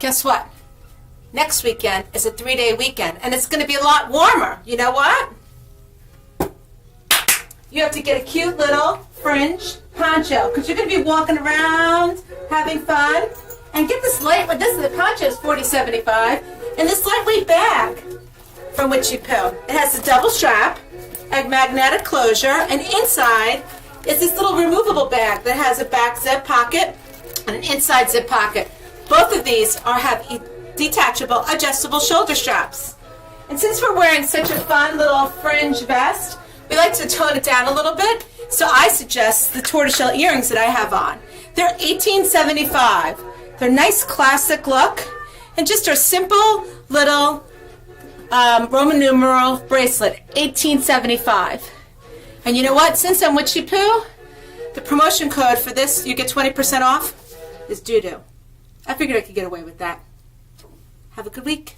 guess what? Next weekend is a 3-day weekend, and it's going to be a lot warmer. You know what? You have to get a cute little fringe poncho, because you're going to be walking around, having fun. And get this lightweight, the poncho is $40.75, and this lightweight bag from Witchy Poo. It has a double strap, a magnetic closure, and inside is this little removable bag that has a back zip pocket and an inside zip pocket. Both of these have detachable, adjustable shoulder straps. And since we're wearing such a fun little fringe vest, we like to tone it down a little bit, so I suggest the tortoiseshell earrings that I have on. They're $18.75. They're nice classic look, and just a simple little Roman numeral bracelet, $18.75. And you know what? Since I'm Witchy Poo, the promotion code for this, you get 20% off, is doo-doo. I figured I could get away with that. Have a good week.